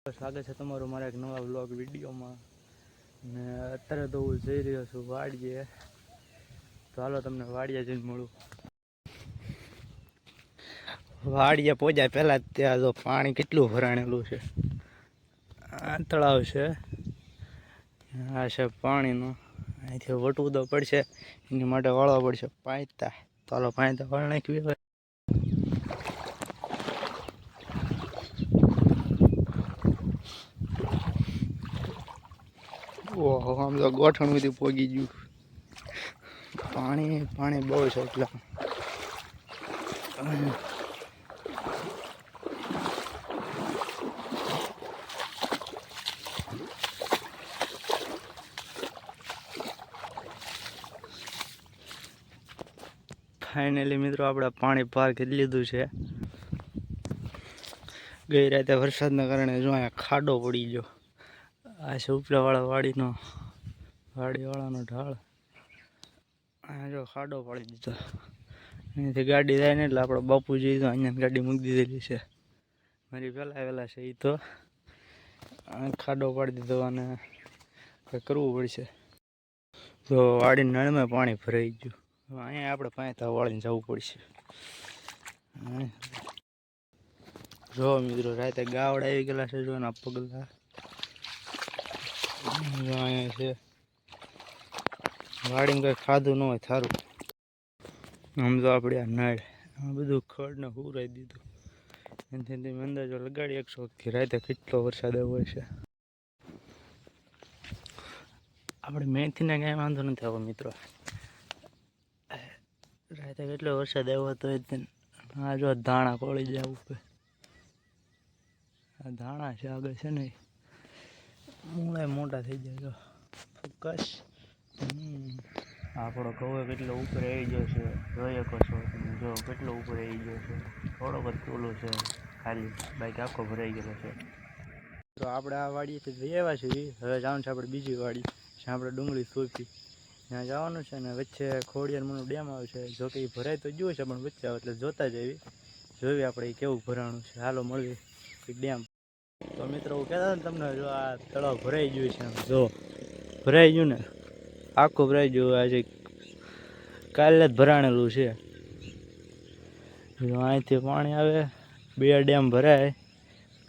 સ્વાગત છે તમારું મારા એક નવા વ્લોગ વિડીયોમાં ને અત્યારે તો હું જઈ રહ્યો છું વાડીએ. તો હાલો તમને વાડીએ જઈને મળું. વાડીએ પહોંચ્યા પહેલાં ત્યાં તો પાણી કેટલું ભરાણેલું છે. આ તળાવ છે, આ છે પાણીનું. અહીંથી વટવું તો પડશે, એની માટે વાળવા પડશે પાયતા. તો હાલો પાયતા વાળ નાખવી હોય. ઓહો, આમ તો ગોઠણ સુધી પોગી ગયું. પાણી બહુ છે એટલે ફાઇનલી મિત્રો આપણે પાણી પાર કરી લીધું છે. ગઈ રાતે વરસાદના કારણે જો અહીંયા ખાડો પડી ગયો. આ છે ઉપરાવાળા વાડીવાળાનો ઢાળ. અહીંયા જો ખાડો પાડી દીધો. અહીંયાથી ગાડી જાય ને એટલે આપણો બાપુજી તો અહીંયા ગાડી મૂકી દીધેલી છે. મારી પહેલાં આવેલા છે એ તો ખાડો પાડી દીધો અને કંઈ કરવું પડશે. તો વાડી નળમાં પાણી ભરાઈ ગયું. અહીંયા આપણે પાયતા વાળીને જવું પડશે. જો મિત્રો રાતે ગાવડા આવી ગયેલા છે. જો એના પગલા અહીંયા છે. વાડીમાં કંઈ ખાધું ન હોય સારું. આમ તો આપણે આ નળ આ બધું ખડને હુરાઈ દીધું. એનાથી તમે અંદાજો લગાડી 100 રાતે કેટલો વરસાદ આવ્યો છે. આપણે મેથીને કાંઈ વાંધો નથી આવ્યો મિત્રો. રાતે કેટલો વરસાદ આવ્યો હતો. આ જો ધાણા કોળી જાય ઉપર. આ ધાણા છે આગળ છે ને મૂળા મોટા થઈ જાય. જો ફોકસ. આપણો ઘઉં કેટલો ઉપર આવી ગયો છે. જોઈ શકો છો જો કેટલો ઉપર આવી ગયો છે. થોડોક જ ટોલું છે ખાલી, બાઈક આખો ભરાઈ ગયેલો છે. તો આપણે આ વાડીએથી જઈ આવ્યા છીએ. હવે જવાનું છે આપણે બીજી વાડી જ્યાં આપણે ડુંગળી સોંપી. ત્યાં જવાનું છે ને વચ્ચે ખોડિયારમાંનું ડેમ આવે છે. જોકે એ ભરાય તો ગયું છે પણ વચ્ચે આવે એટલે જોતા જ જોવી આપણે એ કેવું ભરાણું છે. હાલો મળવી ડેમ. તો મિત્રો હું કહેતા ને તમને, જો આ તળાવ ભરાઈ ગયું છે. જો ભરાઈ ગયું ને, આખું ભરાઈ ગયું. આજે કાલે જ ભરાણેલું છે. જો અહીંથી પાણી આવે, 2 ડેમ ભરાય.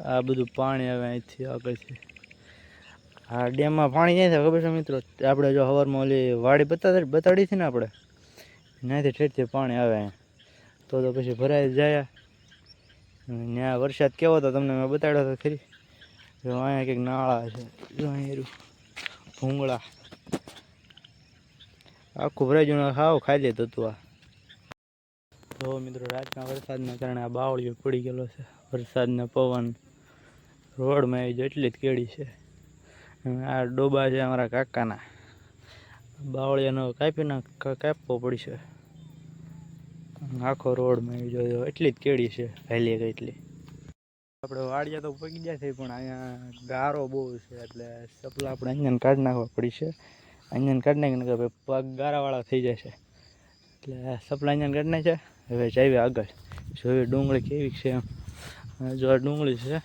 આ બધું પાણી આવે અહીંથી આગળથી. આ ડેમમાં પાણી ક્યાં થાય ખબર છે મિત્રો? આપણે જો સવારમાં ઓલી વાડી બતાડી હતી ને આપણે, ત્યાંથી ઠેઠથી પાણી આવે અહીંયા. તો પછી ભરાઈ જાય. ત્યાં વરસાદ કેવો હતો તમને મેં બતાડ્યો તો ખરી. જો અહીંયા કંઈક નાળા છે. જો અહીંયા ભૂંગળા આખું ભરાઈ ગયું. હાવ ખાલી હતું આ. તો મિત્રો રાતના વરસાદના કારણે આ બાવળીઓ પડી ગયેલો છે. વરસાદના પવન રોડમાં આવી જાય એટલી જ કેળી છે. આ ડોબા છે અમારા કાકાના. બાવળિયાનો કાપવો પડશે. આખો રોડમાં આવી જાય એટલી જ કેળી છે. વહેલી ગઈ એટલી. આપણે વાડિયા તો પગી ગયા છે પણ અહીંયા ગારો બહુ છે એટલે સપલા આપણે અહીંયા કાઢી નાખવા પડી છે. અહીંયા કાઢી નાખીને કે ભાઈ પગ ગારાવાળા થઈ જાય છે એટલે સપલા અહીંયા કાઢી નાખે. હવે જઈએ આગળ જોઈ ડુંગળી કેવી છે એમ. જો આ ડુંગળી છે.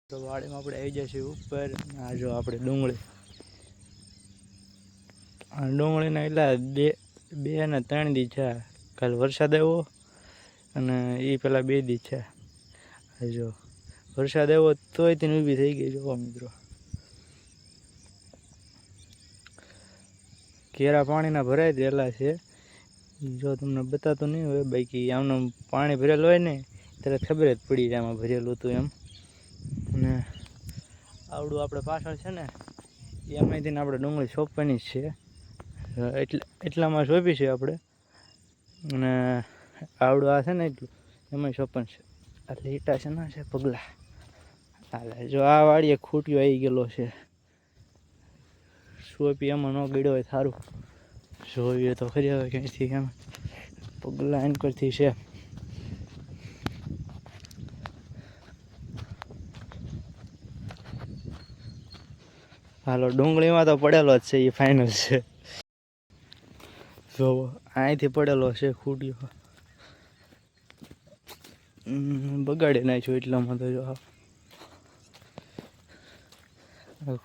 તો વાડીમાં આપણે આવી જાય છે ઉપર. આ જો આપણે ડુંગળીના એટલા 2 ને 3 દી છે. કાલે વરસાદ આવ્યો અને એ પેલા 2 દી છે. જો વરસાદ આવ્યો તોય તેને ઊભી થઈ ગઈ. જોવા મિત્રો કેરા પાણીના ભરાય દેલા છે. જો તમને બતાતો નહીં હોય બાકી આમનું પાણી ભરેલું હોય ને ત્યારે ખબર જ પડી જાય આમાં ભરેલું હતું એમ. અને આવડું આપણે પાછળ છે ને એમાંથીને આપણે ડુંગળી સોંપવાની જ છે. એટલામાં સોંપી છે આપણે. અને આવડું આ છે ને એટલું એમાં સોંપણ છે. એટલે ઈટા છે ના છે પગલા. હાલે જો આ વાડીએ ખૂટ્યો આવી ગયેલો છે. સોંપી એમાં ન ગળ્યો હોય સારું. જોઈએ તો ખરી હવે ક્યાંયથી કેમ પગલા એનકરથી છે. હાલો ડુંગળીમાં તો પડેલો જ છે એ ફાઇનલ છે. જો અહીંથી પડેલો છે ખૂટ્યો. બગાડી નાખ્યો એટલામાં તો જો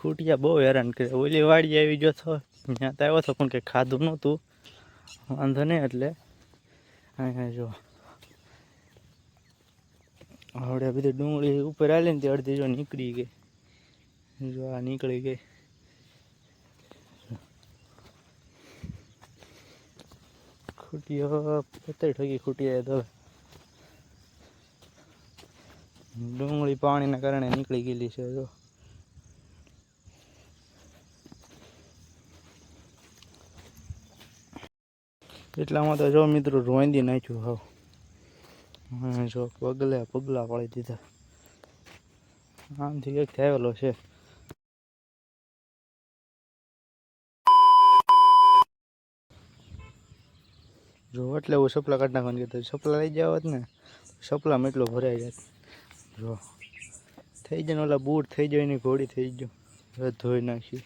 ખૂટિયા બહુ હેરાન કરે. ઓલી વાડી આવી ગયો તો ત્યાં તો આવ્યો હતો પણ કંઈ ખાધું નહોતું. વાંધો નહીં એટલે અહીંયા જો આવડે બધી ડુંગળી ઉપર આવીને તે અડધી જો નીકળી ગઈ. જો આ નીકળી ગઈ. ખૂટિયો પતરી ઠગી ખૂટિયા તો ડુંગળી પાણીના કારણે નીકળી ગયેલી છે. જો એટલામાં તો જો મિત્રો રોંદી નાખ્યું હાવ. જો પગલા પાડી દીધા. આમથી એક થયેલો છે. જો એટલે હું સપલા કાઢી નાખવાનું કહેતો. સપલા લઈ જાવ ને સપલામાં એટલો ભરાઈ જાય. જો થઈ જાય ને ઓલા બૂટ થઈ જાય એની ઘોડી થઈ ગયો. હવે ધોઈ નાખી.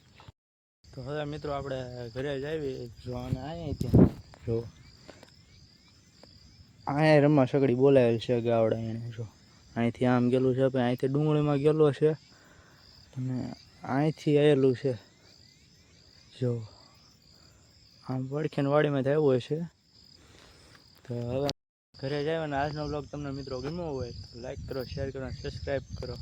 તો હવે મિત્રો આપણે ઘરે જ આવી. જો આને અહીંયા ત્યાં જો અહીંયા રમવા સગડી બોલાવેલ છે ગાવડા એને. જો અહીંથી આમ ગયેલું છે, પછી અહીંથી ડુંગળીમાં ગયેલો છે અને અહીંથી આવેલું છે. જો આમ પડખેન વાડીમાં આવ્યો છે. તો હવે ઘરે જાય અને આજનો બ્લોગ તમને મિત્રો ગમ્યો હોય તો લાઈક કરો, શેર કરો, સબસ્ક્રાઈબ કરો.